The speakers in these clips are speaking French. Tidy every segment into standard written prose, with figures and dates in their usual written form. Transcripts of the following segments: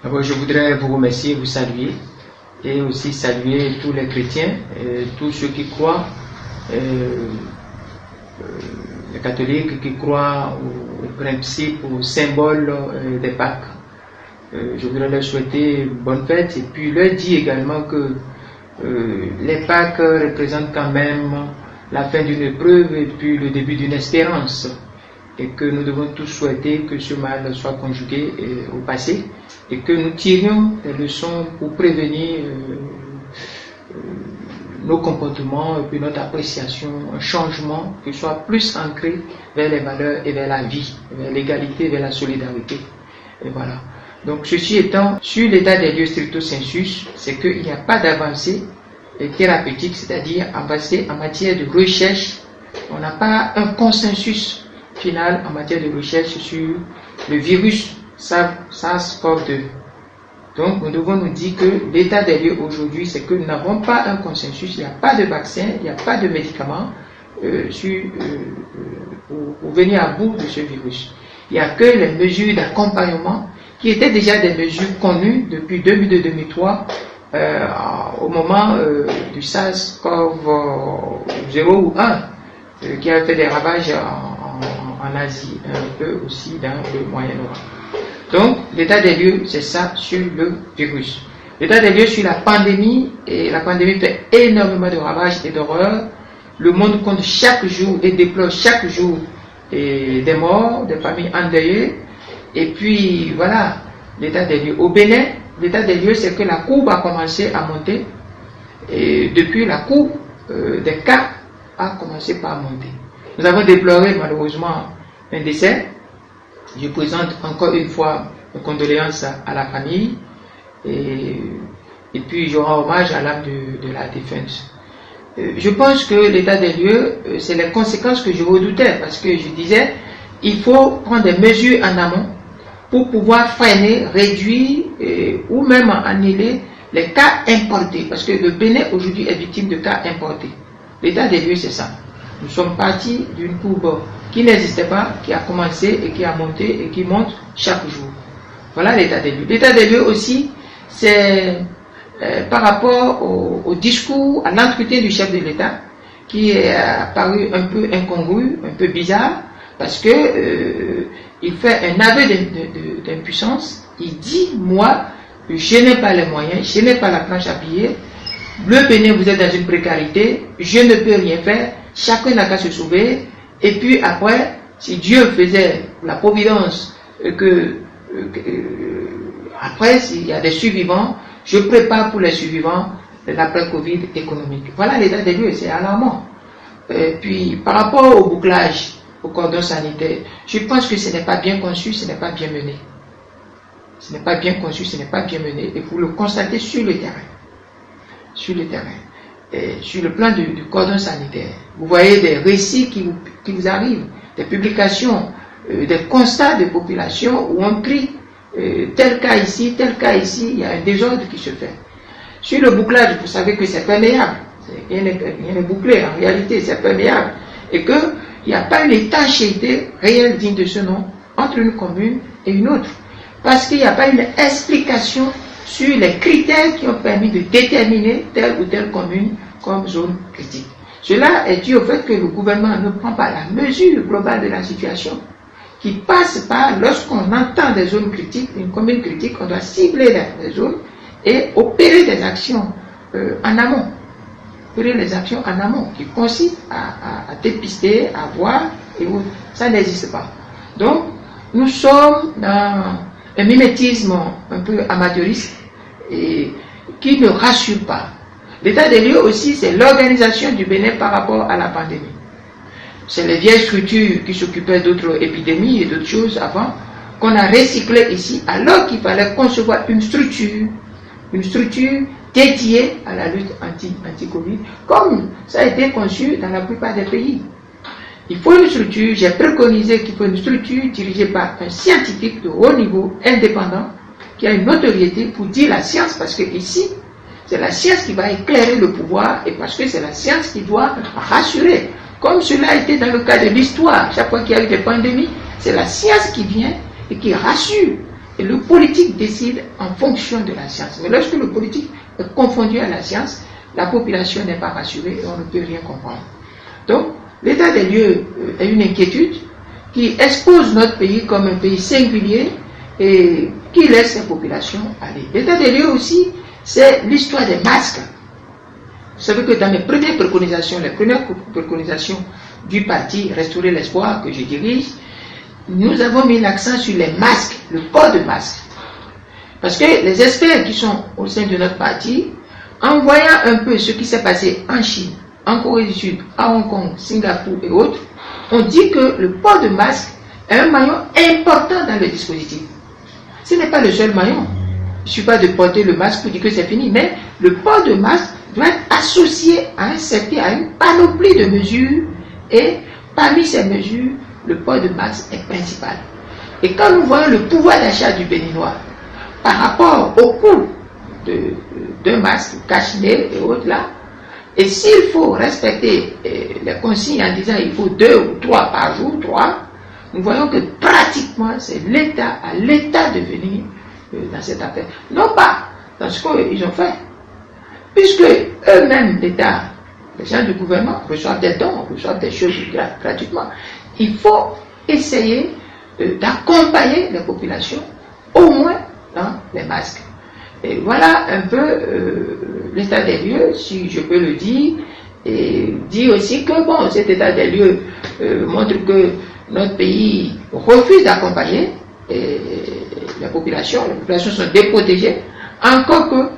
D'abord, je voudrais vous remercier, vous saluer et aussi saluer tous les chrétiens, tous ceux qui croient, les catholiques qui croient au principe, au symbole des Pâques. Je voudrais leur souhaiter bonne fête et puis leur dire également que les Pâques représentent quand même la fin d'une épreuve et puis le début d'une espérance, et que nous devons tous souhaiter que ce mal soit conjugué au passé et que nous tirions des leçons pour prévenir nos comportements et puis notre appréciation, un changement qui soit plus ancré vers les valeurs et vers la vie, vers l'égalité, vers la solidarité. Et voilà. Donc ceci étant, sur l'état des lieux stricto sensus, c'est qu'il n'y a pas d'avancée thérapeutique, c'est-à-dire avancée en matière de recherche. On n'a pas un consensus final en matière de recherche sur le virus SARS-CoV-2. Donc nous devons nous dire que l'état des lieux aujourd'hui, c'est que nous n'avons pas un consensus, il n'y a pas de vaccin, il n'y a pas de médicaments pour venir à bout de ce virus. Il n'y a que les mesures d'accompagnement qui étaient déjà des mesures connues depuis 2002-2003 au moment du SARS-CoV-0 ou 1 qui a fait des ravages en Asie, un peu aussi dans le Moyen-Orient. Donc l'état des lieux, c'est ça sur le virus. L'état des lieux sur la pandémie, et la pandémie fait énormément de ravages et d'horreurs. Le monde compte chaque jour et déplore chaque jour des morts, des familles endeuillées. Et puis voilà, l'état des lieux. Au Bénin, l'état des lieux, c'est que la courbe a commencé à monter. Et depuis, la courbe des cas a commencé par monter. Nous avons déploré malheureusement un décès. Je présente encore une fois mes condoléances à la famille. Et puis je rends hommage à l'âme de la défunte. Je pense que l'état des lieux, c'est les conséquences que je redoutais, parce que je disais, il faut prendre des mesures en amont pour pouvoir freiner, réduire ou même annuler les cas importés, parce que le Bénin aujourd'hui est victime de cas importés. L'état des lieux, c'est ça. Nous sommes partis d'une courbe qui n'existait pas, qui a commencé et qui a monté et qui monte chaque jour. Voilà l'état des lieux. L'état des lieux aussi, c'est par rapport au discours, à l'entretien du chef de l'État, qui est apparu un peu incongru, un peu bizarre, parce que il fait un aveu d'impuissance. Il dit, moi, je n'ai pas les moyens, je n'ai pas la planche à billets, le Bénin, vous êtes dans une précarité, je ne peux rien faire, chacun n'a qu'à se sauver, et puis après, si Dieu faisait la providence, après, s'il y a des survivants, je prépare pour les survivants l'après-Covid économique. Voilà l'état des lieux, c'est alarmant. Et puis, par rapport au bouclage, au cordon sanitaire, je pense que ce n'est pas bien conçu, ce n'est pas bien mené. Ce n'est pas bien conçu, ce n'est pas bien mené. Et vous le constatez sur le terrain. Sur le terrain. Et sur le plan du cordon sanitaire. Vous voyez des récits qui vous arrivent, des publications, des constats de population où on crie tel cas ici, il y a un désordre qui se fait. Sur le bouclage, vous savez que c'est perméable. Rien n'est bouclé, en réalité, c'est perméable. Et qu'il n'y a pas une étanchéité réelle digne de ce nom entre une commune et une autre. Parce qu'il n'y a pas une explication sur les critères qui ont permis de déterminer telle ou telle commune comme zone critique. Cela est dû au fait que le gouvernement ne prend pas la mesure globale de la situation, qui passe par, lorsqu'on entend des zones critiques, une commune critique, on doit cibler les zones et opérer des actions en amont. Opérer les actions en amont, qui consistent à dépister, à voir, et où ça n'existe pas. Donc, nous sommes dans un mimétisme un peu amateuriste et qui ne rassure pas. L'état des lieux aussi, c'est l'organisation du Bénin par rapport à la pandémie. C'est les vieilles structures qui s'occupaient d'autres épidémies et d'autres choses avant, qu'on a recyclé ici, alors qu'il fallait concevoir une structure dédiée à la lutte anti-Covid, comme ça a été conçu dans la plupart des pays. Il faut une structure, j'ai préconisé qu'il faut une structure dirigée par un scientifique de haut niveau, indépendant, qui a une notoriété pour dire la science, parce que ici, c'est la science qui va éclairer le pouvoir, et parce que c'est la science qui doit rassurer. Comme cela a été dans le cas de l'histoire, chaque fois qu'il y a eu des pandémies, c'est la science qui vient et qui rassure. Et le politique décide en fonction de la science. Mais lorsque le politique est confondu à la science, la population n'est pas rassurée et on ne peut rien comprendre. Donc, l'état des lieux est une inquiétude qui expose notre pays comme un pays singulier et qui laisse la population aller. L'état des lieux aussi, c'est l'histoire des masques. Vous savez que dans mes premières préconisations, les premières préconisations du parti Restaurer l'espoir que je dirige, nous avons mis l'accent sur les masques, le port de masques. Parce que les experts qui sont au sein de notre parti, en voyant un peu ce qui s'est passé en Chine, en Corée du Sud, à Hong Kong, Singapour et autres, on dit que le port de masque est un maillon important dans le dispositif. Ce n'est pas le seul maillon. Il ne suffit pas de porter le masque pour dire que c'est fini, mais le port de masque doit être associé à une panoplie de mesures, et parmi ces mesures, le port de masque est principal. Et quand nous voyons le pouvoir d'achat du Béninois par rapport au coût d'un masque, cache-nez et autres là, et s'il faut respecter les consignes en disant il faut 2 ou 3 par jour, 3, nous voyons que pratiquement c'est l'État à l'État de venir dans cette affaire. Non pas dans ce qu'ils ont fait, puisque eux-mêmes, l'État, les gens du gouvernement reçoivent des dons, reçoivent des choses gratuitement. Il faut essayer d'accompagner les populations, au moins dans les masques. Et voilà un peu l'état des lieux, si je peux le dire, et dire aussi que bon, cet état des lieux montre que notre pays refuse d'accompagner la population. Les populations sont déprotégées, encore que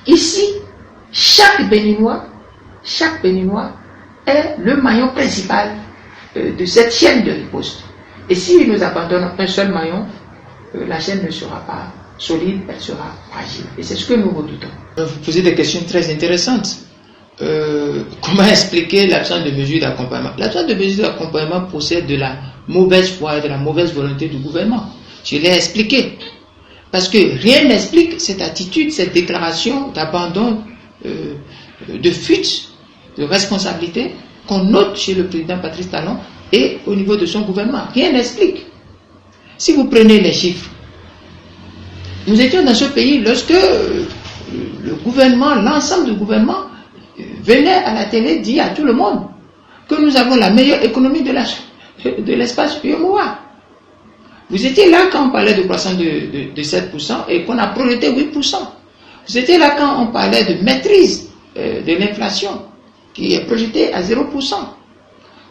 ici, chaque Béninois est le maillon principal de cette chaîne de riposte. Et si nous abandonnons un seul maillon, la chaîne ne sera pas solide, elle sera fragile. Et c'est ce que nous redoutons. Vous posez des questions très intéressantes. Comment expliquer l'absence de mesures d'accompagnement? L'absence de mesures d'accompagnement procède de la mauvaise foi et de la mauvaise volonté du gouvernement. Je l'ai expliqué. Parce que rien n'explique cette attitude, cette déclaration d'abandon, de fuite, de responsabilité qu'on note chez le président Patrice Talon et au niveau de son gouvernement. Rien n'explique. Si vous prenez les chiffres, nous étions dans ce pays lorsque le gouvernement, l'ensemble du gouvernement, venait à la télé dire à tout le monde que nous avons la meilleure économie de l'espace UEMOA. Vous étiez là quand on parlait de croissance de 7% et qu'on a projeté 8%. Vous étiez là quand on parlait de maîtrise de l'inflation qui est projetée à 0%.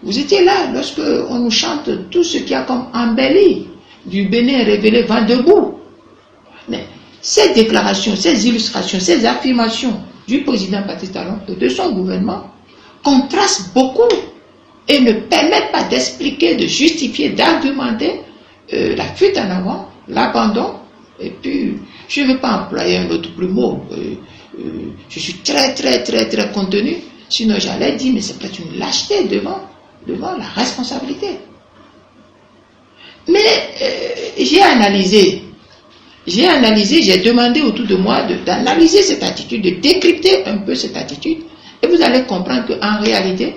Vous étiez là lorsque on nous chante tout ce qui a comme embelli du Bénin révélé vent debout. Mais ces déclarations, ces illustrations, ces affirmations du président Patrice Talon et de son gouvernement contrastent beaucoup et ne permettent pas d'expliquer, de justifier, d'argumenter la fuite en avant, l'abandon. Et puis, je ne veux pas employer un autre plus mot. Je suis très contenu. Sinon, j'allais dire, mais c'est peut-être une lâcheté devant la responsabilité. Mais j'ai analysé, j'ai demandé autour de moi d'analyser cette attitude, de décrypter un peu cette attitude, et vous allez comprendre qu'en réalité,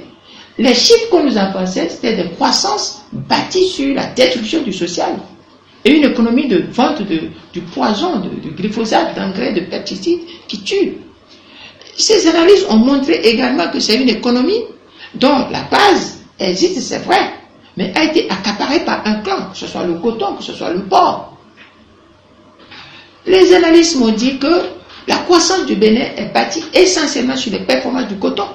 les chiffres qu'on nous avançait, c'était des croissances bâties sur la destruction du social et une économie de vente du poison, du glyphosate, d'engrais, de pesticides qui tuent. Ces analyses ont montré également que c'est une économie dont la base existe, c'est vrai, mais a été accaparée par un clan, que ce soit le coton, que ce soit le porc. Les analystes m'ont dit que la croissance du Bénin est bâtie essentiellement sur les performances du coton.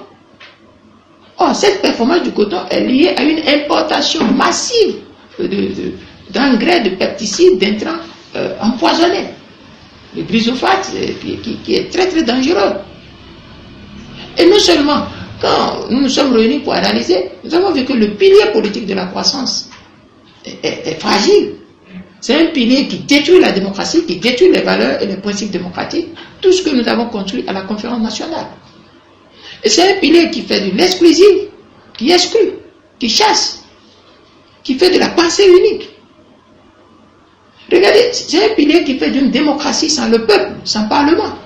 Or, cette performance du coton est liée à une importation massive d'engrais, de pesticides, d'intrants empoisonnés. Le glyphosate qui est très dangereux. Et non seulement, quand nous nous sommes réunis pour analyser, nous avons vu que le pilier politique de la croissance est fragile. C'est un pilier qui détruit la démocratie, qui détruit les valeurs et les principes démocratiques, tout ce que nous avons construit à la conférence nationale. Et c'est un pilier qui fait de l'exclusif, qui exclut, qui chasse, qui fait de la pensée unique. Regardez, c'est un pilier qui fait d'une démocratie sans le peuple, sans parlement.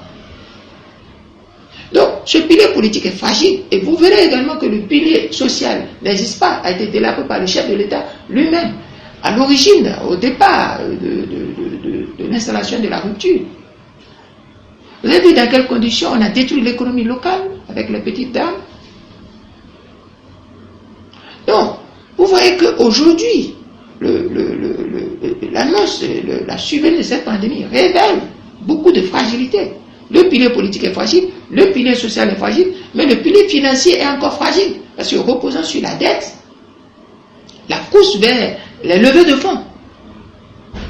Donc, ce pilier politique est fragile. Et vous verrez également que le pilier social n'existe pas, a été délabré par le chef de l'État lui-même. à l'origine, au départ de l'installation de la rupture. Vous avez vu dans quelles conditions on a détruit l'économie locale avec les petites dames. Donc, vous voyez qu'aujourd'hui, l'annonce, la survenue de cette pandémie révèle beaucoup de fragilité. Le pilier politique est fragile, le pilier social est fragile, mais le pilier financier est encore fragile, parce que reposant sur la dette, la course vers les levées de fonds.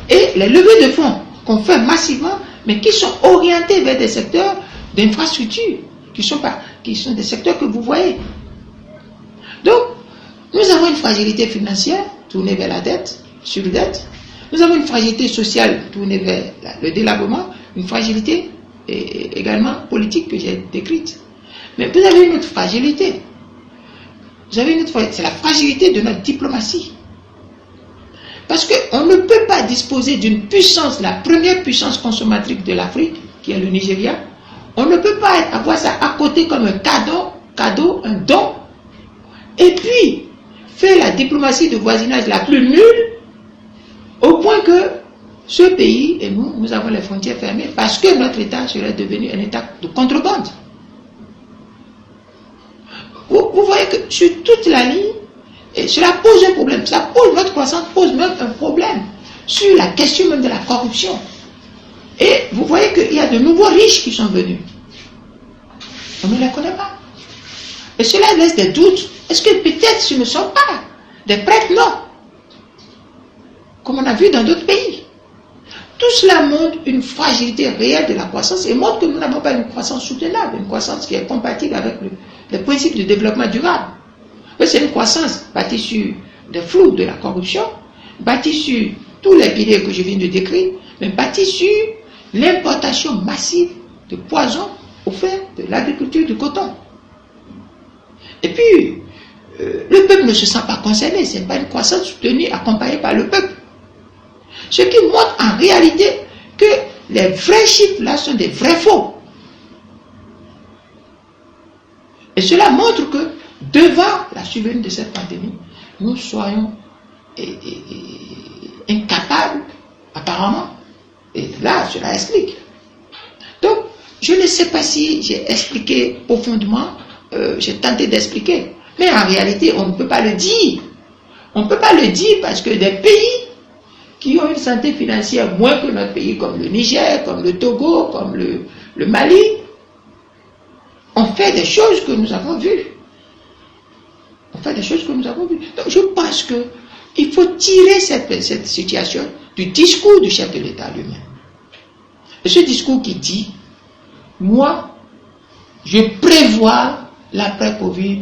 Et les levées de fonds qu'on fait massivement, mais qui sont orientés vers des secteurs d'infrastructure, qui sont des secteurs que vous voyez. Donc, nous avons une fragilité financière tournée vers la dette, sur la dette. Nous avons une fragilité sociale tournée vers le délabrement, une fragilité également politique que j'ai décrite. Mais vous avez une autre fragilité. C'est la fragilité de notre diplomatie. Parce qu'on ne peut pas disposer d'une puissance, la première puissance consommatrice de l'Afrique, qui est le Nigeria. On ne peut pas avoir ça à côté comme un cadeau, un don, et puis faire la diplomatie de voisinage la plus nulle, au point que ce pays et nous avons les frontières fermées parce que notre État serait devenu un État de contrebande. Vous voyez que sur toute la ligne, et cela pose un problème. Notre croissance pose même un problème sur la question même de la corruption. Et vous voyez qu'il y a de nouveaux riches qui sont venus. On ne les connaît pas. Et cela laisse des doutes. Est-ce que peut-être ce ne sont pas des prêtres? Non. Comme on a vu dans d'autres pays. Tout cela montre une fragilité réelle de la croissance et montre que nous n'avons pas une croissance soutenable, une croissance qui est compatible avec les principes du développement durable. C'est une croissance bâtie sur des flous de la corruption, bâtie sur tous les piliers que je viens de décrire, mais bâtie sur l'importation massive de poisons au fait de l'agriculture du coton. Et puis, le peuple ne se sent pas concerné, ce n'est pas une croissance soutenue, accompagnée par le peuple. Ce qui montre en réalité que les vrais chiffres là sont des vrais faux. Et cela montre que devant la survenue de cette pandémie, nous soyons incapables, apparemment, et là cela explique. Donc, je ne sais pas si j'ai expliqué profondément, j'ai tenté d'expliquer, mais en réalité on ne peut pas le dire. On ne peut pas le dire parce que des pays qui ont une santé financière moins que notre pays, comme le Niger, comme le Togo, comme le Mali, ont fait des choses que nous avons vues. Donc je pense qu'il faut tirer cette situation du discours du chef de l'État lui-même. Et ce discours qui dit, moi, je prévois l'après-Covid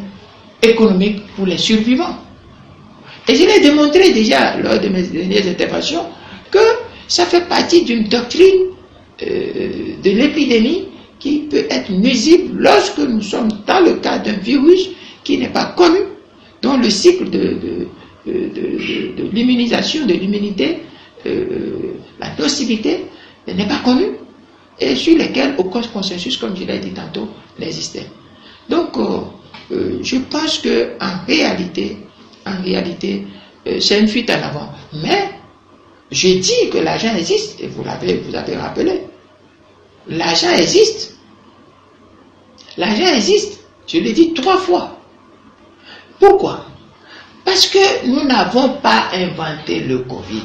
économique pour les survivants. Et je l'ai démontré déjà lors de mes dernières interventions que ça fait partie d'une doctrine de l'épidémie qui peut être nuisible lorsque nous sommes dans le cas d'un virus qui n'est pas connu, dont le cycle de l'immunisation, de l'immunité, la nocivité n'est pas connu et sur lesquels aucun consensus, comme je l'ai dit tantôt, n'existait. Donc, je pense qu'en réalité, c'est une fuite en avant. Mais, je dis que l'argent existe, et vous avez rappelé. L'argent existe. L'argent existe. Je l'ai dit 3 fois. Pourquoi? Parce que nous n'avons pas inventé le Covid.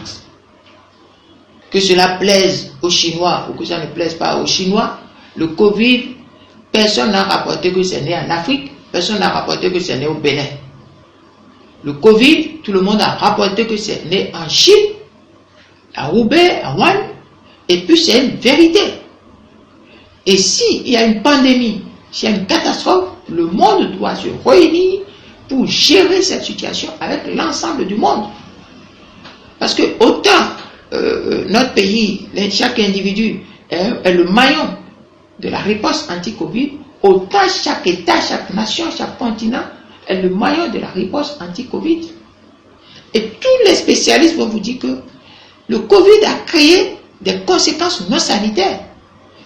Que cela plaise aux Chinois ou que ça ne plaise pas aux Chinois, le Covid, personne n'a rapporté que c'est né en Afrique, personne n'a rapporté que c'est né au Bénin. Le Covid, tout le monde a rapporté que c'est né en Chine, à Hubei, à Wuhan, et puis c'est une vérité. Et s'il y a une pandémie, s'il y a une catastrophe, le monde doit se réunir pour gérer cette situation avec l'ensemble du monde. Parce que autant notre pays, chaque individu est le maillon de la riposte anti-Covid, autant chaque État, chaque nation, chaque continent est le maillon de la riposte anti-Covid. Et tous les spécialistes vont vous dire que le Covid a créé des conséquences non sanitaires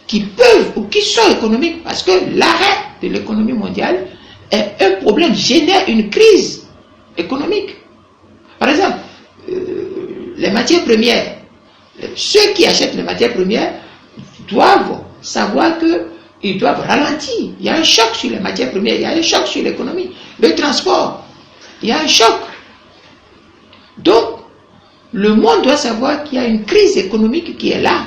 qui peuvent ou qui sont économiques, parce que l'arrêt de l'économie mondiale est un problème, génère une crise économique. Par exemple, les matières premières, ceux qui achètent les matières premières doivent savoir qu'ils doivent ralentir. Il y a un choc sur les matières premières, il y a un choc sur l'économie. Le transport, il y a un choc. Donc, le monde doit savoir qu'il y a une crise économique qui est là.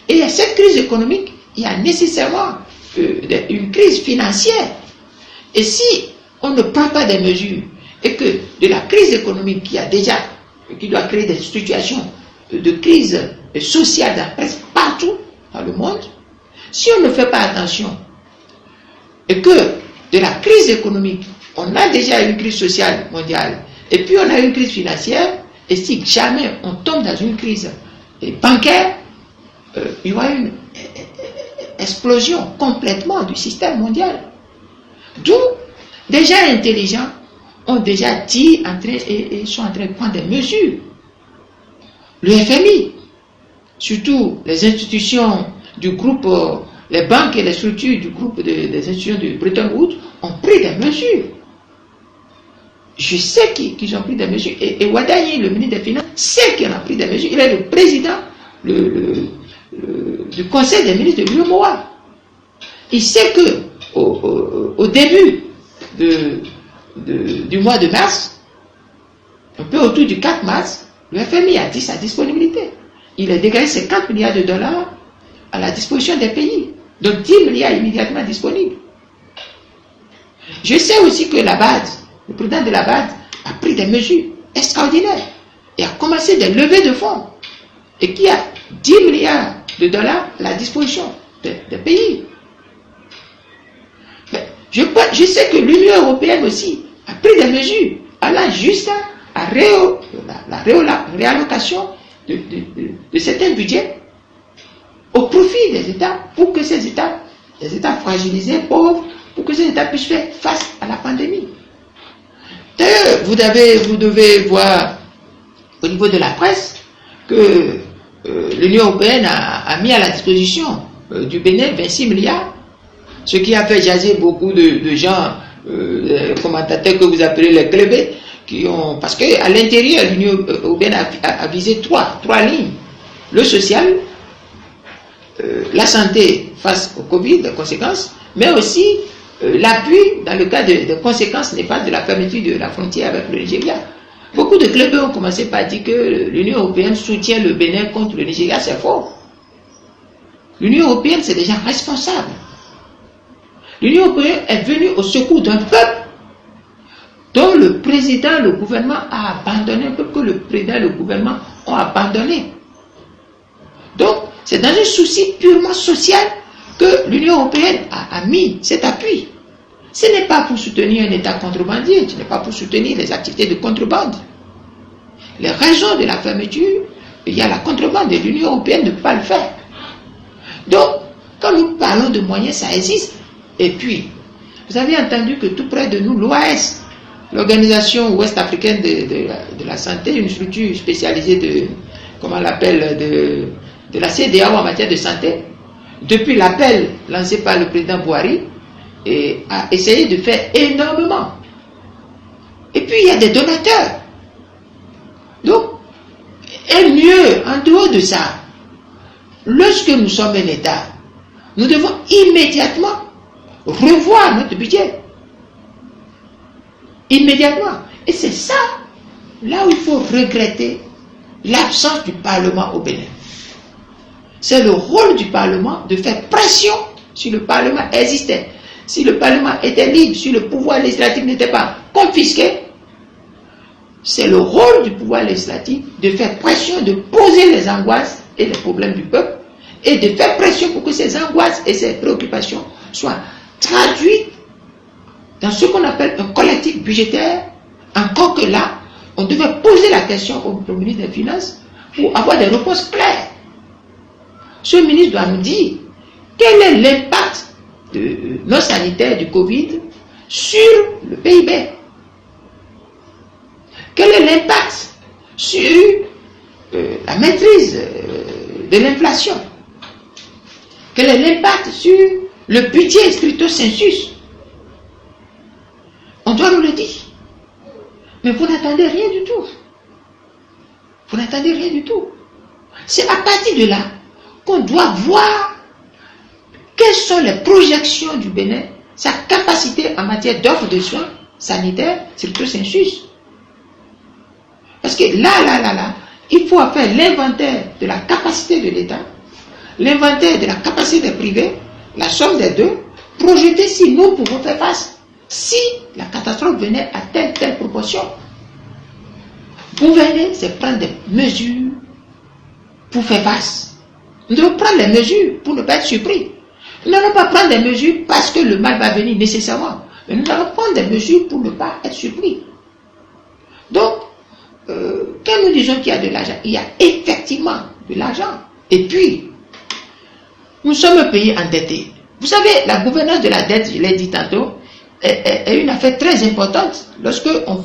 Et à cette crise économique, il y a nécessairement une crise financière. Et si on ne prend pas des mesures, et que de la crise économique qui doit créer des situations de crise sociale dans presque partout dans le monde, si on ne fait pas attention, et que de la crise économique, on a déjà une crise sociale mondiale, et puis on a une crise financière, et si jamais on tombe dans une crise bancaire, il y aura une explosion complètement du système mondial. D'où des gens intelligents ont déjà dit et sont en train de prendre des mesures. Le FMI, surtout les institutions du groupe, les banques et les structures du groupe des institutions de Bretton Woods ont pris des mesures. Je sais qu'ils ont pris des mesures. Et Ouaddaï, le ministre des Finances, sait qu'il a pris des mesures. Il est le président du Conseil des ministres de l'UEMOA. Il sait que au début du mois de mars, un peu autour du 4 mars, le FMI a dit sa disponibilité. Il a dégagé 50 milliards de dollars à la disposition des pays. Donc 10 milliards immédiatement disponibles. Je sais aussi que la BAD, le président de la BAD, a pris des mesures extraordinaires et a commencé des levées de fonds et qui a 10 milliards de dollars à la disposition des pays. Mais je sais que l'Union européenne aussi a pris des mesures allant juste à la réallocation de certains budgets au profit des États pour que les États fragilisés, pauvres, pour que ces États puissent faire face à la pandémie. D'ailleurs, vous devez voir au niveau de la presse que l'Union européenne a mis à la disposition du Bénin 26 milliards, ce qui a fait jaser beaucoup de gens, commentateurs que vous appelez les clébés, parce qu'à l'intérieur, l'Union européenne a visé trois lignes. Le social, la santé face au Covid, les conséquences, mais aussi l'appui dans le cas des conséquences néfastes de la fermeture de la frontière avec le Nigeria. Beaucoup de clubs ont commencé par dire que l'Union européenne soutient le Bénin contre le Nigeria, c'est faux. L'Union européenne, c'est des gens responsables. L'Union européenne est venue au secours d'un peuple dont le président, le gouvernement a abandonné, un peuple que le président et le gouvernement ont abandonné. Donc, c'est dans un souci purement social que l'Union européenne a mis cet appui. Ce n'est pas pour soutenir un État contrebandier, ce n'est pas pour soutenir les activités de contrebande. Les raisons de la fermeture, il y a la contrebande et l'Union européenne ne peut pas le faire. Donc, quand nous parlons de moyens, ça existe. Et puis, vous avez entendu que tout près de nous, l'OAS, l'Organisation ouest-africaine de la santé, une structure spécialisée de la CEDEAO en matière de santé, depuis l'appel lancé par le président Buhari, a essayé de faire énormément. Et puis il y a des donateurs. Donc, et mieux, en dehors de ça, lorsque nous sommes un État, nous devons immédiatement revoir notre budget. Immédiatement. Et c'est ça, là où il faut regretter l'absence du Parlement au Bénin. C'est le rôle du Parlement de faire pression si le Parlement existait. Si le Parlement était libre, si le pouvoir législatif n'était pas confisqué, c'est le rôle du pouvoir législatif de faire pression, de poser les angoisses et les problèmes du peuple et de faire pression pour que ces angoisses et ces préoccupations soient traduites dans ce qu'on appelle un collectif budgétaire. Encore que là, on devait poser la question au ministre des Finances pour avoir des réponses claires. Ce ministre doit nous dire quel est l'impact non sanitaire du Covid sur le PIB. Quel est l'impact sur la maîtrise de l'inflation? Quel est l'impact sur le budget stricto sensus? On doit nous le dire. Mais vous n'attendez rien du tout. Vous n'entendez rien du tout. C'est à partir de là qu'on doit voir quelles sont les projections du Bénin, sa capacité en matière d'offre de soins sanitaires, surtout sensus. Parce que là, il faut faire l'inventaire de la capacité de l'État, l'inventaire de la capacité des privés, la somme des deux, projeter si nous pouvons faire face, si la catastrophe venait à telle proportion. Gouverner, c'est prendre des mesures pour faire face. Nous devons prendre les mesures pour ne pas être surpris. Nous n'allons pas prendre des mesures parce que le mal va venir nécessairement. Mais nous allons prendre des mesures pour ne pas être surpris. Donc, quand nous disons qu'il y a de l'argent, il y a effectivement de l'argent. Et puis, nous sommes un pays endetté. Vous savez, la gouvernance de la dette, je l'ai dit tantôt, est une affaire très importante. Lorsque on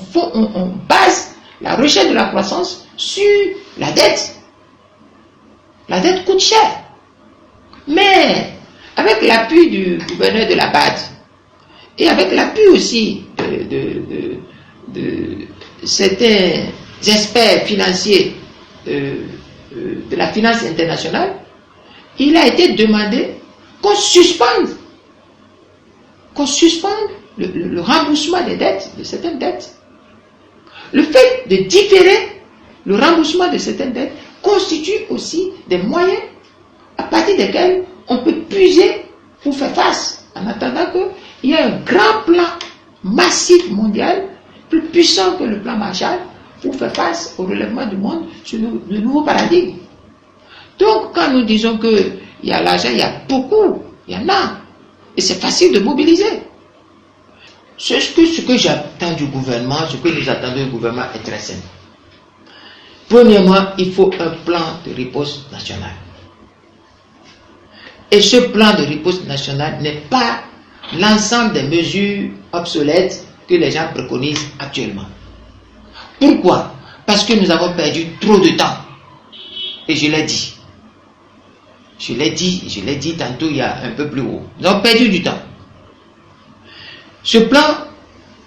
base la recherche de la croissance sur la dette. La dette coûte cher. Mais, avec l'appui du gouverneur de la BAD, et avec l'appui aussi de certains experts financiers de la finance internationale, il a été demandé qu'on suspende le remboursement des dettes, de certaines dettes. Le fait de différer le remboursement de certaines dettes constitue aussi des moyens à partir desquels on peut puiser pour faire face, en attendant qu'il y ait un grand plan massif mondial, plus puissant que le plan Marshall, pour faire face au relèvement du monde sur le nouveau paradigme. Donc, quand nous disons qu'il y a l'argent, il y a beaucoup, il y en a, et c'est facile de mobiliser. Ce que j'attends du gouvernement, ce que nous attendons du gouvernement est très simple. Premièrement, il faut un plan de riposte nationale. Et ce plan de riposte nationale n'est pas l'ensemble des mesures obsolètes que les gens préconisent actuellement. Pourquoi? Parce que nous avons perdu trop de temps. Et je l'ai dit. Je l'ai dit tantôt il y a un peu plus haut. Nous avons perdu du temps. Ce plan,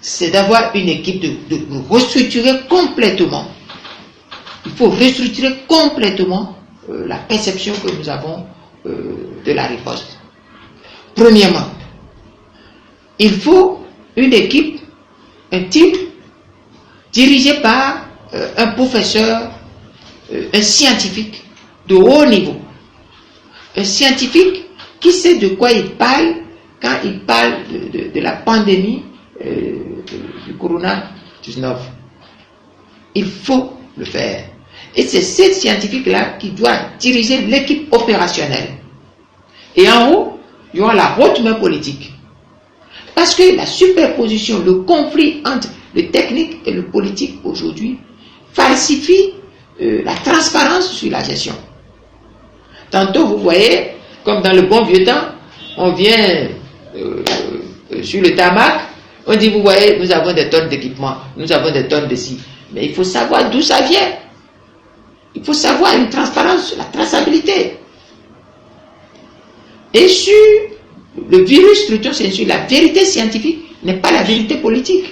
c'est d'avoir une équipe de restructurer complètement. Il faut restructurer complètement la perception que nous avons de la riposte. Premièrement, il faut une équipe, un team, dirigé par un professeur, un scientifique de haut niveau. Un scientifique qui sait de quoi il parle quand il parle de la pandémie du Corona-19. Il faut le faire. Et c'est ce scientifique-là qui doit diriger l'équipe opérationnelle. Et en haut, il y aura la haute main politique. Parce que la superposition, le conflit entre le technique et le politique aujourd'hui falsifie la transparence sur la gestion. Tantôt, vous voyez, comme dans le bon vieux temps, on vient sur le tarmac, on dit, vous voyez, nous avons des tonnes d'équipements, nous avons des tonnes de ci. Mais il faut savoir d'où ça vient. Il faut savoir une transparence, la traçabilité. Et sur le virus structure sensu, la vérité scientifique n'est pas la vérité politique.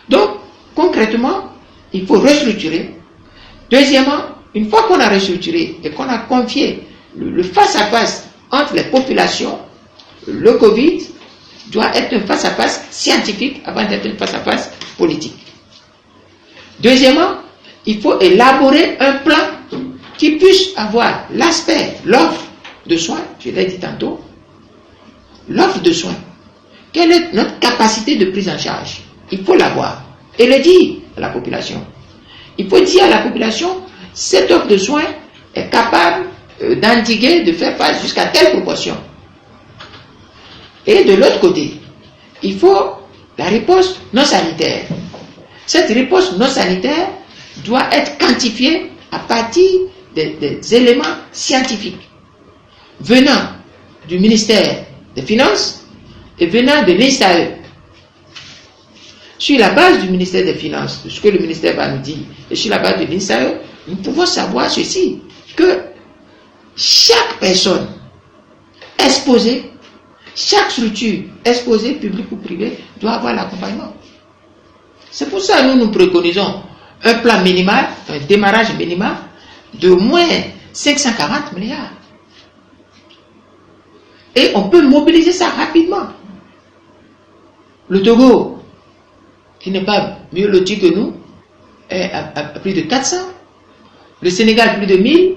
Donc, concrètement, il faut restructurer. Deuxièmement, une fois qu'on a restructuré et qu'on a confié le face-à-face entre les populations, le Covid doit être un face-à-face scientifique avant d'être un face-à-face politique. Deuxièmement, il faut élaborer un plan qui puisse avoir l'aspect, l'offre de soins, je l'ai dit tantôt, l'offre de soins. Quelle est notre capacité de prise en charge? Il faut l'avoir et le dire à la population. Il faut dire à la population, cette offre de soins est capable d'endiguer, de faire face jusqu'à telle proportion. Et de l'autre côté, il faut la riposte non sanitaire. Cette riposte non sanitaire doit être quantifiée à partir des éléments scientifiques venant du ministère des Finances et venant de l'INSAE. Sur la base du ministère des Finances, de ce que le ministère va nous dire, et sur la base de l'INSAE, nous pouvons savoir ceci, que chaque personne exposée, chaque structure exposée, publique ou privée, doit avoir l'accompagnement. C'est pour ça que nous préconisons un plan minimal, un démarrage minimal de moins 540 milliards. Et on peut mobiliser ça rapidement. Le Togo, qui n'est pas mieux loti que nous, est à plus de 400. Le Sénégal, plus de 1000.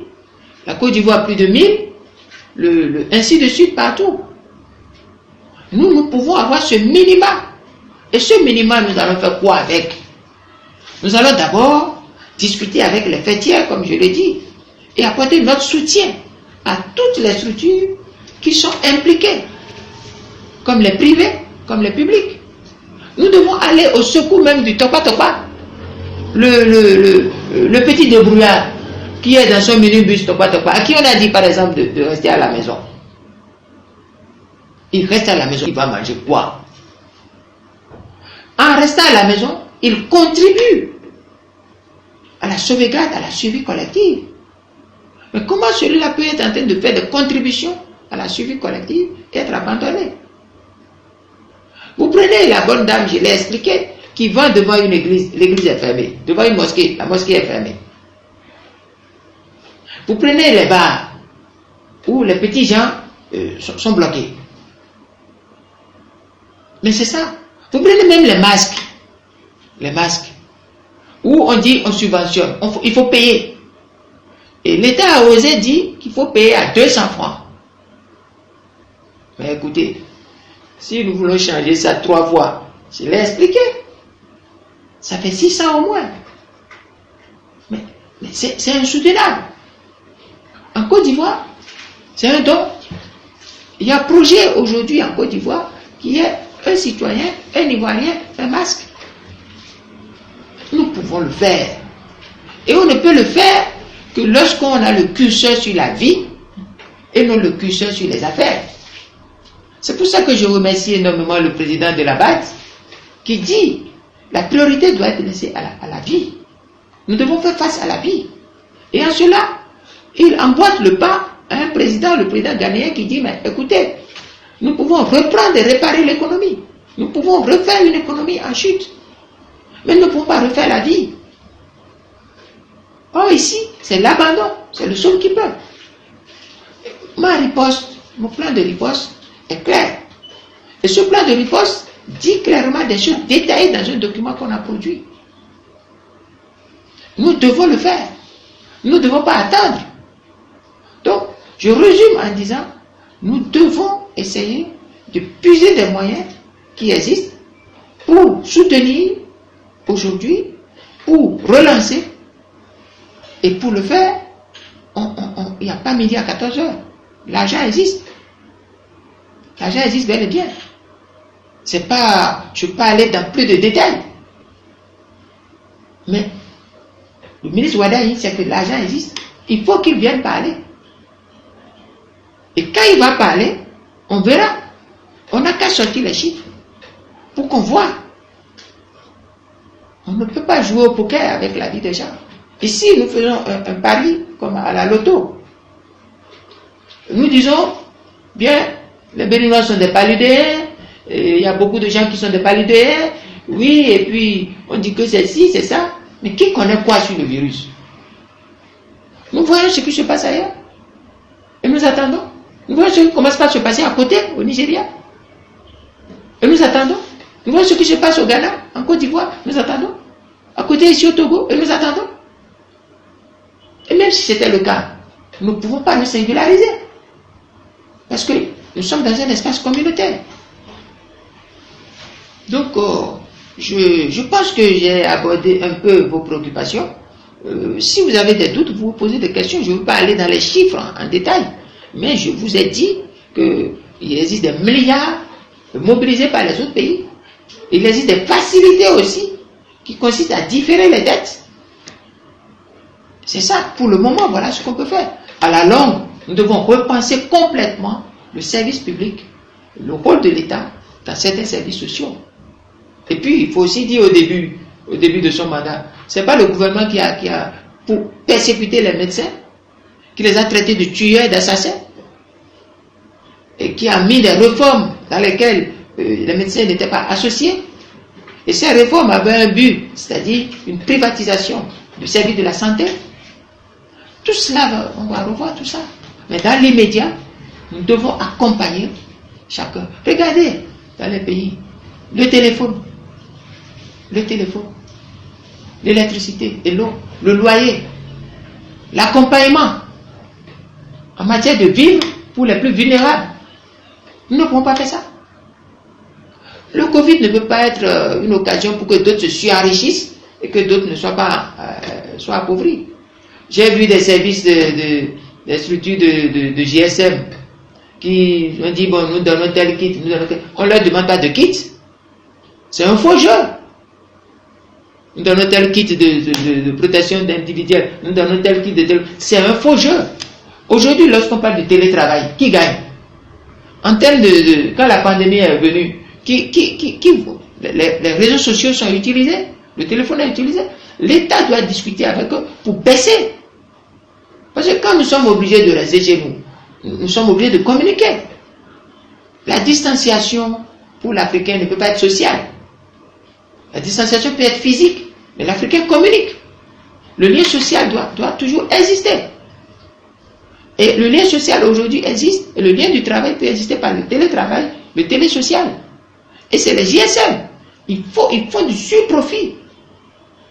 La Côte d'Ivoire, plus de 1000. Ainsi de suite, partout. Nous pouvons avoir ce minima. Et ce minima, nous allons faire quoi avec? Nous allons d'abord discuter avec les fêtières, comme je l'ai dit, et apporter notre soutien à toutes les structures qui sont impliquées, comme les privés, comme les publics. Nous devons aller au secours même du Topa-Topa, le petit débrouillard qui est dans son minibus Topa-Topa, à qui on a dit par exemple de rester à la maison. Il reste à la maison, il va manger quoi? En restant à la maison, il contribue à la sauvegarde, à la suivi collective. Mais comment celui-là peut être en train de faire des contributions à la suivi collective et être abandonné? Vous prenez la bonne dame, je l'ai expliqué, qui va devant une église, l'église est fermée. Devant une mosquée, la mosquée est fermée. Vous prenez les bars, où les petits gens sont bloqués. Mais c'est ça. Vous prenez même les masques, où on dit on subventionne, il faut payer. Et l'État a osé dire qu'il faut payer à 200 francs. Mais écoutez, si nous voulons changer ça 3 fois, je l'ai expliqué, ça fait 600 au moins. Mais c'est insoutenable. En Côte d'Ivoire, c'est un don. Il y a un projet aujourd'hui en Côte d'Ivoire qui est un citoyen, un Ivoirien, un masque. Nous pouvons le faire. Et on ne peut le faire que lorsqu'on a le curseur sur la vie et non le curseur sur les affaires. C'est pour ça que je remercie énormément le président de la BAD qui dit la priorité doit être laissée à la vie. Nous devons faire face à la vie. Et en cela, il emboîte le pas à un président, le président ghanéen qui dit, mais écoutez, nous pouvons reprendre et réparer l'économie. Nous pouvons refaire une économie en chute. Mais nous ne pouvons pas refaire la vie. Or ici, c'est l'abandon. C'est le seul qui peut. Ma riposte, mon plan de riposte est clair. Et ce plan de riposte dit clairement des choses détaillées dans un document qu'on a produit. Nous devons le faire. Nous ne devons pas attendre. Donc, je résume en disant, nous devons essayer de puiser des moyens qui existent pour soutenir aujourd'hui, pour relancer. Et pour le faire, il n'y a pas midi à 14 heures. L'argent existe. L'argent existe bel et bien. C'est pas, je ne peux pas aller dans plus de détails. Mais le ministre Wadaï, c'est que l'argent existe. Il faut qu'il vienne parler. Et quand il va parler, on verra. On n'a qu'à sortir les chiffres pour qu'on voit. On ne peut pas jouer au poker avec la vie des gens. Ici, nous faisons un pari comme à la loto. Nous disons, bien, les Béninois sont des paludéens, il y a beaucoup de gens qui sont des paludéens, oui, et puis on dit que c'est ci, c'est ça. Mais qui connaît quoi sur le virus? Nous voyons ce qui se passe ailleurs. Et nous attendons. Nous voyons ce qui commence à se passer à côté, au Nigeria. Et nous attendons. Nous voyons ce qui se passe au Ghana, en Côte d'Ivoire, nous attendons. À côté ici au Togo, et nous attendons. Et même si c'était le cas, nous ne pouvons pas nous singulariser. Parce que nous sommes dans un espace communautaire. Donc, je pense que j'ai abordé un peu vos préoccupations. Si vous avez des doutes, vous posez des questions. Je ne veux pas aller dans les chiffres en détail. Mais je vous ai dit qu'il existe des milliards mobilisés par les autres pays. Il existe des facilités aussi qui consistent à différer les dettes. C'est ça, pour le moment, voilà ce qu'on peut faire. À la longue, nous devons repenser complètement le service public, le rôle de l'État dans certains services sociaux. Et puis, il faut aussi dire au début de son mandat, c'est pas le gouvernement qui a pour persécuter les médecins, qui les a traités de tueurs, d'assassins, et qui a mis des réformes dans lesquelles les médecins n'étaient pas associés. Et ces réformes avaient un but, c'est-à-dire une privatisation du service de la santé. Tout cela, on va revoir tout ça. Mais dans l'immédiat, nous devons accompagner chacun. Regardez, dans les pays, le téléphone, l'électricité et l'eau, le loyer, l'accompagnement en matière de vivre pour les plus vulnérables. Nous ne pouvons pas faire ça. Le Covid ne peut pas être une occasion pour que d'autres se surenrichissent et que d'autres ne soient pas soient appauvris. J'ai vu des services des structures de GSM qui ont dit, bon, nous donnons tel kit, on ne leur demande pas de kit. C'est un faux jeu. Nous donnons tel kit de protection individuelle, nous donnons tel kit de tel... C'est un faux jeu. Aujourd'hui, lorsqu'on parle de télétravail, qui gagne? En termes quand la pandémie est venue, les réseaux sociaux sont utilisés, le téléphone est utilisé. L'État doit discuter avec eux pour baisser. Parce que quand nous sommes obligés de rester chez nous, nous sommes obligés de communiquer. La distanciation pour l'Africain ne peut pas être sociale. La distanciation peut être physique, mais l'Africain communique. Le lien social doit toujours exister. Et le lien social aujourd'hui existe, et le lien du travail peut exister par le télétravail, le télésocial. Et c'est les GSM. Ils font du surprofit.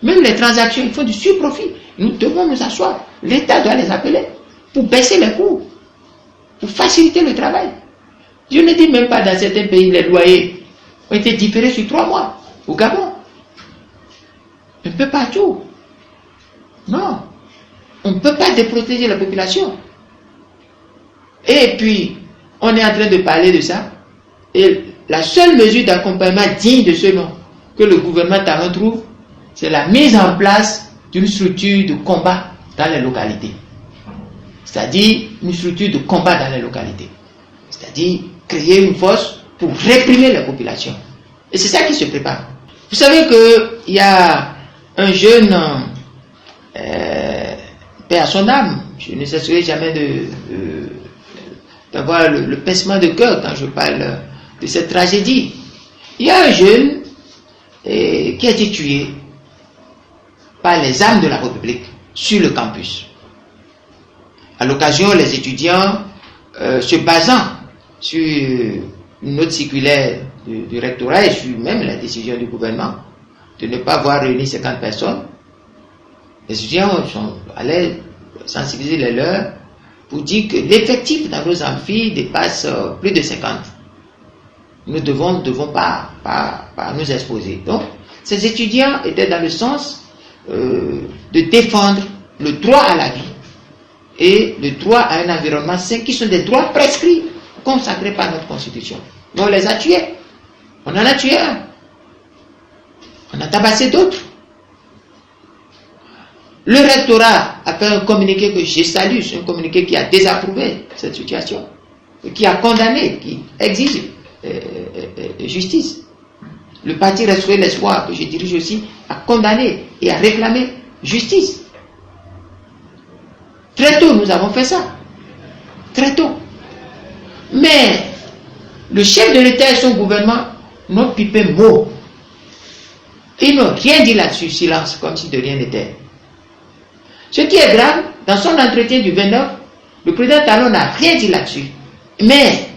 Même les transactions, ils font du surprofit. Nous devons nous asseoir. L'État doit les appeler pour baisser les coûts, pour faciliter le travail. Je ne dis même pas dans certains pays, les loyers ont été différés sur 3 mois. Au Gabon. Un peu partout. Non. On ne peut pas déprotéger la population. Et puis, on est en train de parler de ça. Et la seule mesure d'accompagnement digne de ce nom que le gouvernement Talon trouve, c'est la mise en place d'une structure de combat dans les localités. C'est-à-dire une structure de combat dans les localités. C'est-à-dire créer une force pour réprimer la population. Et c'est ça qui se prépare. Vous savez qu'il y a un jeune, paix à son âme, je ne cesserai jamais d'avoir le pincement de cœur quand je parle de cette tragédie. Il y a un jeune qui a été tué par les armes de la République sur le campus. À l'occasion, les étudiants, se basant sur une autre circulaire du rectorat et sur même la décision du gouvernement de ne pas voir réunir 50 personnes, les étudiants sont allés sensibiliser les leurs pour dire que l'effectif dans nos amphis dépasse plus de 50. Nous ne devons pas nous exposer. Donc, ces étudiants étaient dans le sens de défendre le droit à la vie et le droit à un environnement sain qui sont des droits prescrits, consacrés par notre Constitution. Mais on les a tués. On en a tué un. On a tabassé d'autres. Le rectorat a fait un communiqué que je salue, c'est un communiqué qui a désapprouvé cette situation, qui a condamné, qui exige justice. Le parti Restaurer l'Espoir, que je dirige aussi, a condamné et a réclamé justice. Très tôt, nous avons fait ça. Très tôt. Mais le chef de l'État et son gouvernement n'ont pipé mot. Ils n'ont rien dit là-dessus, silence, comme si de rien n'était. Ce qui est grave, dans son entretien du 29, le président Talon n'a rien dit là-dessus. Mais,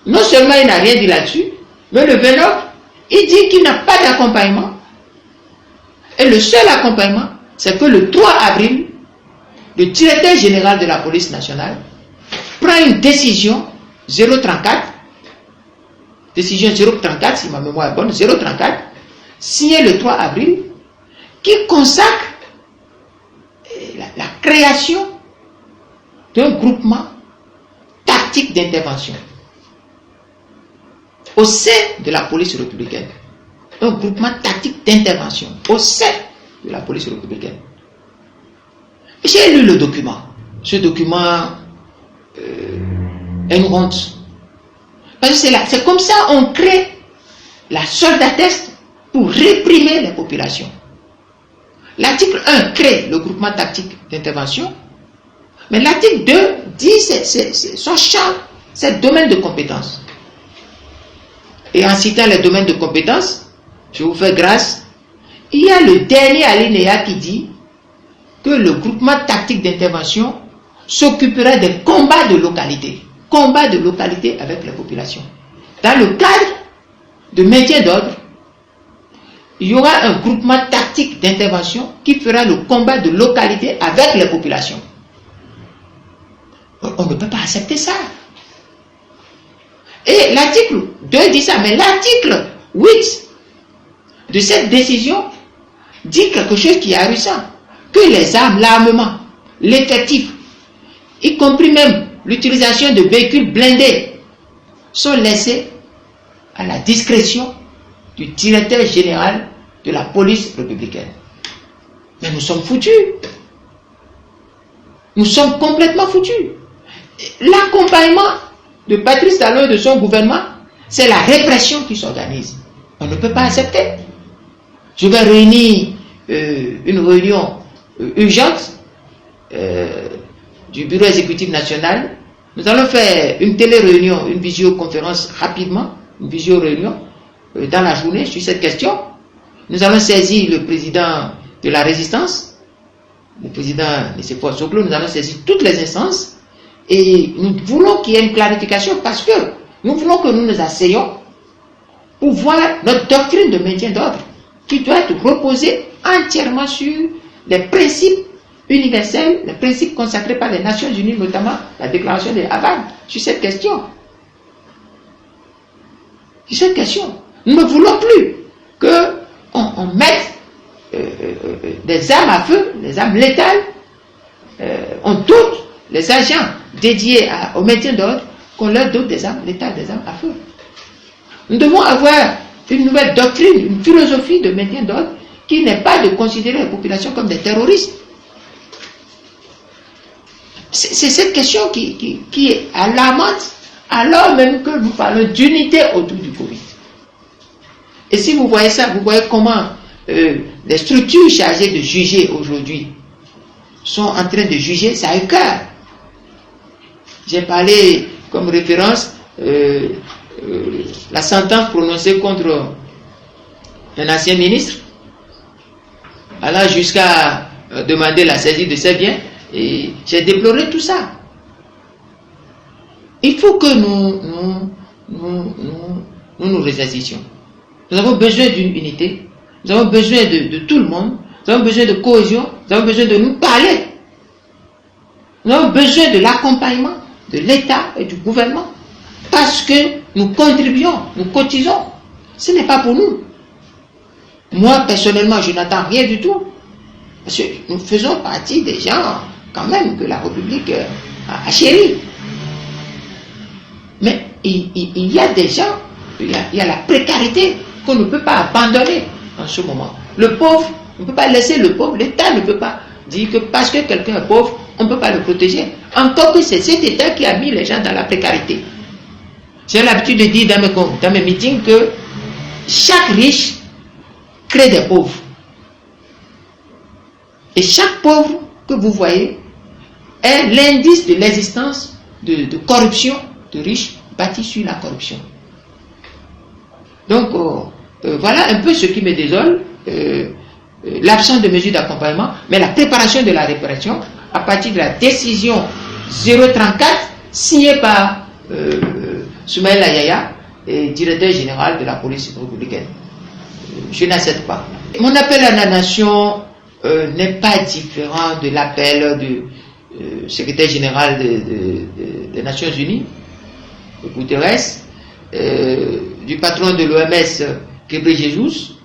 non seulement il n'a rien dit là-dessus, mais le 29, il dit qu'il n'a pas d'accompagnement. Et le seul accompagnement, c'est que le 3 avril, le directeur général de la police nationale prend une décision 034, décision 034, si ma mémoire est bonne, 034, signée le 3 avril, qui consacre la création d'un groupement tactique d'intervention au sein de la police républicaine. Un groupement tactique d'intervention au sein de la police républicaine. J'ai lu le document. Ce document est une honte. Parce que c'est comme ça on crée la soldatesque pour réprimer les populations. L'article 1 crée le groupement tactique d'intervention, mais l'article 2 dit son champ, c'est domaine de compétence. Et en citant les domaines de compétence, je vous fais grâce, il y a le dernier alinéa qui dit que le groupement tactique d'intervention s'occupera des combats de localité. Combats de localité avec la population. Dans le cadre de maintien d'ordre, il y aura un groupement tactique d'intervention qui fera le combat de localité avec les populations. On ne peut pas accepter ça. Et l'article 2 dit ça, mais l'article 8 de cette décision dit quelque chose qui est ahurissant. Que les armes, l'armement, l'effectif, y compris même l'utilisation de véhicules blindés, sont laissés à la discrétion du directeur général de la police républicaine. Mais nous sommes foutus. Nous sommes complètement foutus. L'accompagnement de Patrice Talon et de son gouvernement, c'est la répression qui s'organise. On ne peut pas accepter. Je vais réunir une réunion urgente du bureau exécutif national. Nous allons faire une télé-réunion, une visioconférence rapidement, une visio-réunion dans la journée sur cette question. Nous allons saisir le président de la résistance, le président Nicéphore Soglo, nous allons saisir toutes les instances et nous voulons qu'il y ait une clarification parce que nous voulons que nous nous asseyions pour voir notre doctrine de maintien d'ordre qui doit être reposée entièrement sur les principes universels, les principes consacrés par les Nations Unies, notamment la déclaration de Havane, sur cette question. Sur cette question. Nous ne voulons plus qu'on mette des armes à feu, des armes létales, on doute les agents dédiés au maintien d'ordre, qu'on leur dote des armes létales, des armes à feu. Nous devons avoir une nouvelle doctrine, une philosophie de maintien d'ordre qui n'est pas de considérer la population comme des terroristes. C'est cette question qui est alarmante, alors même que nous parlons d'unité autour du Covid. Et si vous voyez ça, vous voyez comment les structures chargées de juger aujourd'hui sont en train de juger, ça écœure. J'ai parlé comme référence la sentence prononcée contre un ancien ministre, allant jusqu'à demander la saisie de ses biens, et j'ai déploré tout ça. Il faut que nous ressaisissions. Nous avons besoin d'une unité, nous avons besoin de tout le monde, nous avons besoin de cohésion, nous avons besoin de nous parler. Nous avons besoin de l'accompagnement de l'État et du gouvernement parce que nous contribuons, nous cotisons. Ce n'est pas pour nous. Moi, personnellement, je n'attends rien du tout. Parce que nous faisons partie des gens, quand même, que la République a chéri. Mais il y a des gens, il y a la précarité qu'on ne peut pas abandonner en ce moment. Le pauvre, on ne peut pas laisser le pauvre, l'État ne peut pas dire que parce que quelqu'un est pauvre, on ne peut pas le protéger. Encore que c'est cet État qui a mis les gens dans la précarité. J'ai l'habitude de dire dans mes meetings que chaque riche crée des pauvres. Et chaque pauvre que vous voyez est l'indice de l'existence de corruption de riches bâtis sur la corruption. Donc, voilà un peu ce qui me désole, l'absence de mesures d'accompagnement, mais la préparation de la répression à partir de la décision 034 signée par Soumaïla Yaya, directeur général de la police républicaine. Je n'accepte pas. Mon appel à la nation n'est pas différent de l'appel du secrétaire général des Nations Unies, Guterres, du patron de l'OMS, Ghebreyesus,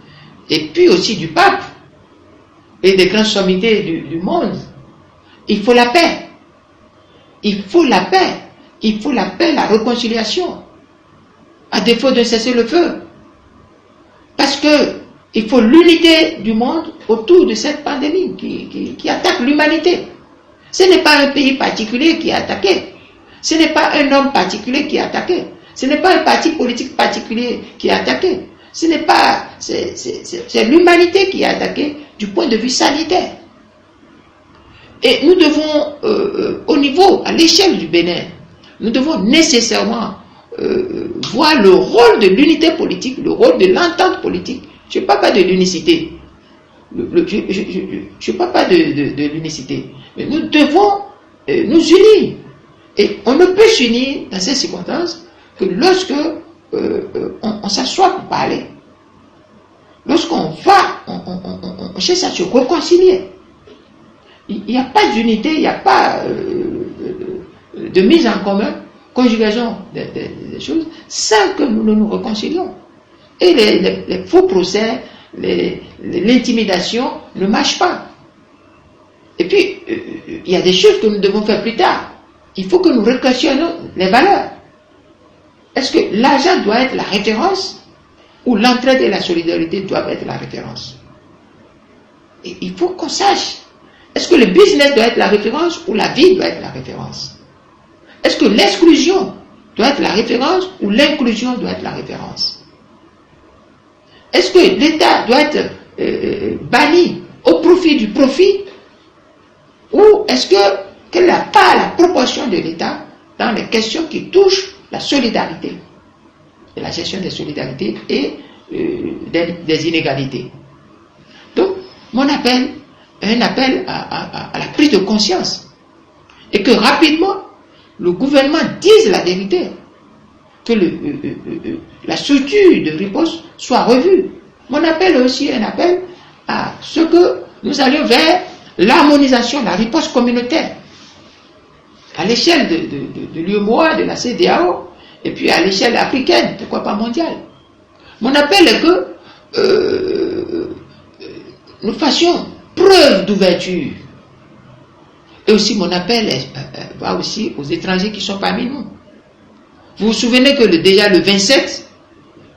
et puis aussi du pape et des grandes sommités du monde. Il faut la paix. Il faut la paix. Il faut la paix, la réconciliation, à défaut de cesser le feu. Parce que il faut l'unité du monde autour de cette pandémie qui attaque l'humanité. Ce n'est pas un pays particulier qui est attaqué. Ce n'est pas un homme particulier qui est attaqué. Ce n'est pas un parti politique particulier qui est attaqué. Ce n'est pas, c'est l'humanité qui est attaquée du point de vue sanitaire. Et nous devons, au niveau, à l'échelle du Bénin, nous devons nécessairement voir le rôle de l'unité politique, le rôle de l'entente politique Je ne parle pas de l'unicité. Je ne parle pas de l'unicité. Mais nous devons nous unir. Et on ne peut s'unir dans ces circonstances que lorsque on s'assoit pour parler. Lorsqu'on va, on cherche à se réconcilier. Il n'y a pas d'unité, il n'y a pas de mise en commun, conjugaison des choses, sans que nous nous réconcilions. Et les faux procès, l'intimidation ne marchent pas. Et puis, il y a des choses que nous devons faire plus tard. Il faut que nous réquestionnons les valeurs. Est-ce que l'argent doit être la référence ou l'entraide et la solidarité doivent être la référence? Et il faut qu'on sache. Est-ce que le business doit être la référence ou la vie doit être la référence? Est-ce que l'exclusion doit être la référence ou l'inclusion doit être la référence? Est-ce que l'État doit être banni au profit du profit? Ou est-ce qu'elle n'a pas la proportion de l'État dans les questions qui touchent la solidarité, et la gestion des solidarités et des inégalités? Donc, mon appel est un appel à la prise de conscience et que rapidement le gouvernement dise la vérité, que la structure de riposte soit revue. Mon appel est aussi un appel à ce que nous allions vers l'harmonisation, la riposte communautaire, à l'échelle de l'UEMOA, de la CEDEAO, et puis à l'échelle africaine, pourquoi pas mondiale. Mon appel est que nous fassions preuve d'ouverture. Et aussi mon appel va aussi aux étrangers qui sont parmi nous. Vous vous souvenez que déjà le 27,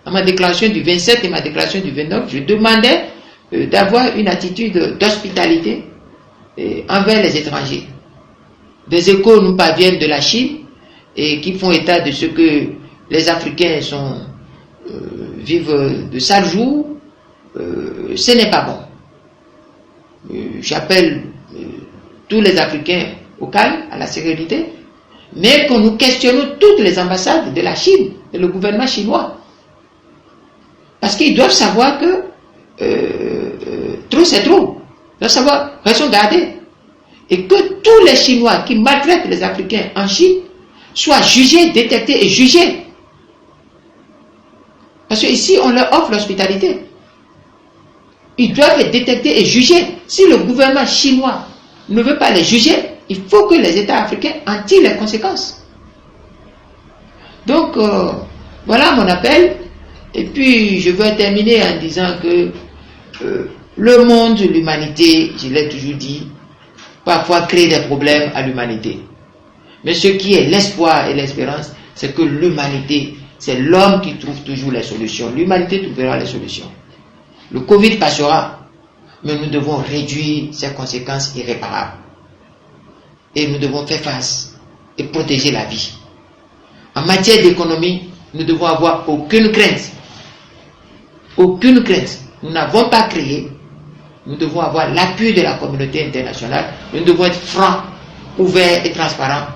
à ma déclaration du 27 et ma déclaration du 29, je demandais d'avoir une attitude d'hospitalité envers les étrangers. Des échos nous parviennent de la Chine et qui font état de ce que les Africains vivent de sales jours. Ce n'est pas bon. J'appelle tous les Africains au calme, à la sérénité, mais que nous questionnons toutes les ambassades de la Chine et le gouvernement chinois. Parce qu'ils doivent savoir que trop c'est trop. Ils doivent savoir raison garder. Et que tous les Chinois qui maltraitent les Africains en Chine soient jugés, détectés et jugés. Parce qu'ici, on leur offre l'hospitalité. Ils doivent être détectés et jugés. Si le gouvernement chinois ne veut pas les juger, il faut que les États africains en tirent les conséquences. Donc, voilà mon appel. Et puis, je veux terminer en disant que le monde, l'humanité, je l'ai toujours dit, parfois crée des problèmes à l'humanité. Mais ce qui est l'espoir et l'espérance, c'est que l'humanité, c'est l'homme qui trouve toujours les solutions. L'humanité trouvera les solutions. Le Covid passera, mais nous devons réduire ses conséquences irréparables. Et nous devons faire face et protéger la vie. En matière d'économie, nous devons avoir aucune crainte. Aucune crainte. Nous n'avons pas créé. Nous devons avoir l'appui de la communauté internationale. Nous devons être francs, ouverts et transparents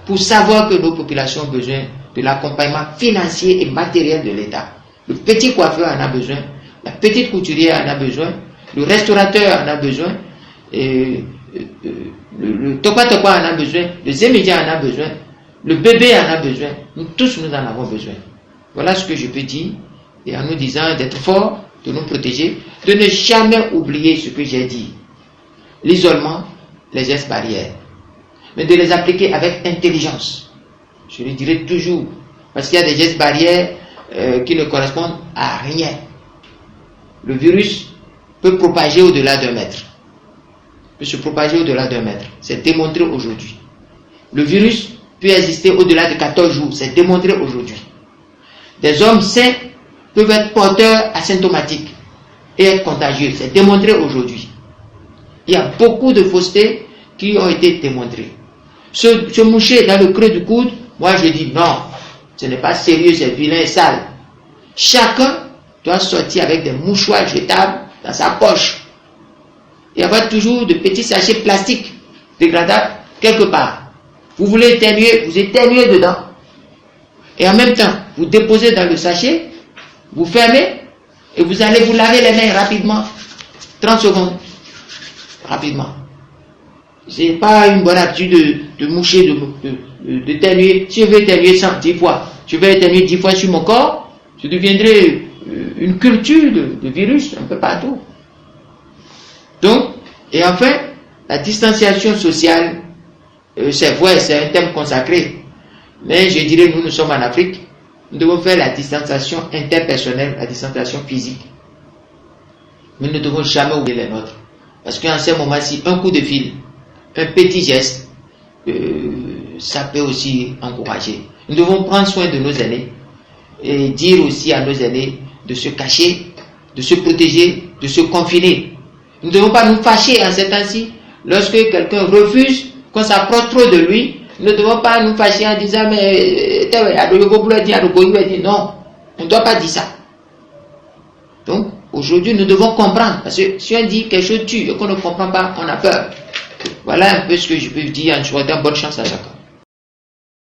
pour savoir que nos populations ont besoin de l'accompagnement financier et matériel de l'État. Le petit coiffeur en a besoin, la petite couturière en a besoin, le restaurateur en a besoin, et le tokwa-tokwa en a besoin, le zémédia en a besoin, le bébé en a besoin, nous tous nous en avons besoin. Voilà ce que je peux dire, et en nous disant d'être forts, de nous protéger, de ne jamais oublier ce que j'ai dit. L'isolement, les gestes barrières, mais de les appliquer avec intelligence. Je le dirai toujours, parce qu'il y a des gestes barrières qui ne correspondent à rien. Le virus peut propager au-delà d'1 mètre. Peut se propager au-delà d'1 mètre. C'est démontré aujourd'hui. Le virus peut exister au-delà de 14 jours. C'est démontré aujourd'hui. Des hommes sains peuvent être porteurs asymptomatiques et être contagieux. C'est démontré aujourd'hui. Il y a beaucoup de faussetés qui ont été démontrées. Se moucher dans le creux du coude, moi je dis non. Ce n'est pas sérieux, c'est vilain et sale. Chacun doit sortir avec des mouchoirs jetables dans sa poche. Il y avoir toujours de petits sachets plastiques dégradables quelque part. Vous voulez éternuer, vous éternuez dedans. Et en même temps, vous déposez dans le sachet, vous fermez, Et vous allez vous laver les mains rapidement. 30 secondes. Rapidement. C'est pas une bonne habitude de moucher, d'éternuer. Si je veux éternuer 10 fois, je vais éternuer 10 fois sur mon corps, je deviendrai une culture de virus un peu partout. Donc, et enfin, la distanciation sociale, c'est vrai, c'est un thème consacré. Mais je dirais, nous sommes en Afrique, nous devons faire la distanciation interpersonnelle, la distanciation physique. Mais nous ne devons jamais oublier les nôtres. Parce qu'en ce moment-ci, un coup de fil, un petit geste, ça peut aussi encourager. Nous devons prendre soin de nos aînés et dire aussi à nos aînés de se cacher, de se protéger, de se confiner. Nous ne devons pas nous fâcher en ces temps-ci. Lorsque quelqu'un refuse qu'on s'approche trop de lui, nous ne devons pas nous fâcher en disant mais non, on ne doit pas dire ça. Donc aujourd'hui nous devons comprendre, parce que si on dit quelque chose tue et qu'on ne comprend pas, on a peur. Voilà un peu ce que je peux dire en souhaitant bonne chance à chacun.